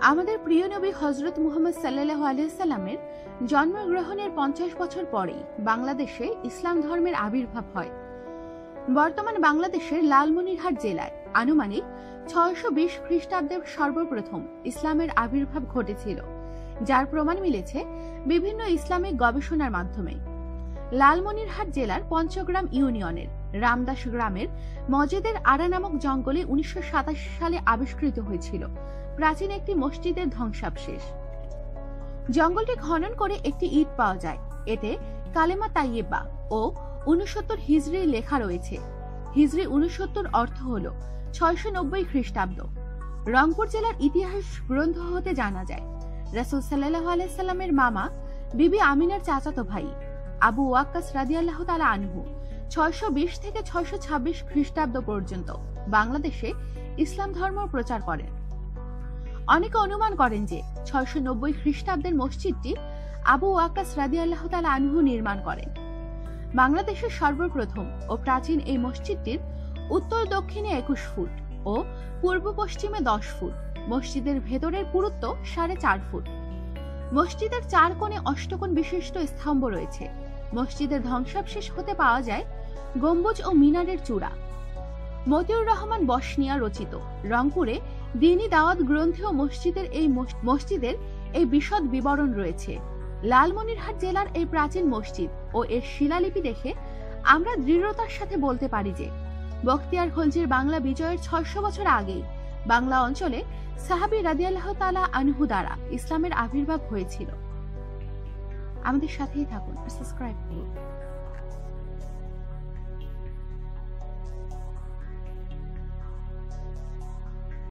আমাদের প্রিয় নবী হযরত মুহাম্মদ সাল্লাল্লাহু আলাইহি সাল্লামের জন্মগ্রহণের 50 বছর পরেই বাংলাদেশে ইসলাম ধর্মের আবির্ভাব হয়। বর্তমান বাংলাদেশের লালমনিরহাট জেলায় আনুমানিক 620 খ্রিস্টাব্দে সর্বপ্রথম ইসলামের আবির্ভাব ঘটেছিল, যার প্রমাণ মিলেছে বিভিন্ন ইসলামিক গবেষণার মাধ্যমে। লালমনিরহাট জেলার পঞ্চগ্রাম ইউনিয়নের রামদাস গ্রামের মজেদের আড়া নামক জঙ্গলে 1987 সালে আবিষ্কৃত হয়েছিল প্রাচীন একটি মসজিদের ধ্বংসাবশেষ। জঙ্গলটি খনন করে একটি ইট পাওয়া যায়। এতে কালেমা তাইয়েবা ও 69 হিজরি লেখা রয়েছে। হিজরি 69 অর্থ হল 690 খ্রিস্টাব্দ। রংপুর জেলার ইতিহাস গ্রন্থ হতে জানা যায়, রাসূল সাল্লাল্লাহু আলাইহি সাল্লামের মামা বিবি আমিনার চাচাতো ভাই আবু ওয়াক্কাস রাদিয়াল্লাহু তাআলা আনহু 620 থেকে 626 খ্রিস্টাব্দ পর্যন্ত বাংলাদেশে ইসলাম ধর্ম প্রচার করেন। অনেকে অনুমান করেন যে 690 খ্রিস্টাব্দের মসজিদটি আবু ওয়াক্কাস রাদিয়াল্লাহু তাআলা আনহু নির্মাণ করেন। বাংলাদেশের সর্বপ্রথম ও প্রাচীন এই মসজিদটির উত্তর দক্ষিণে 21 ফুট ও পূর্ব পশ্চিমে 10 ফুট। মসজিদের ভেতরের পুরুত্ব 4.5 ফুট। মসজিদের 4 কোণে অষ্টকোণ বিশিষ্ট স্তম্ভ রয়েছে। মসজিদের ধ্বংসাবশেষ হতে পাওয়া যায় গম্বুজ ও মিনারের চূড়া। মতিউর রহমান বসনিয়া রচিত রংপুরে দ্বীনি দাওয়াত গ্রন্থেও মসজিদের এই বিশদ বিবরণ রয়েছে। লালমনিরহাট জেলার এই প্রাচীন মসজিদ ও এর শিলালিপি দেখে আমরা দৃঢ়তার সাথে বলতে পারি যে বখতিয়ার খলজির বাংলা বিজয়ের 600 বছর আগেই বাংলা অঞ্চলে সাহাবী রাদিয়াল্লাহু তাআলা আনহু দ্বারা ইসলামের আবির্ভাব হয়েছিল। আমাদের সাথেই থাকুন, সাবস্ক্রাইব করুন।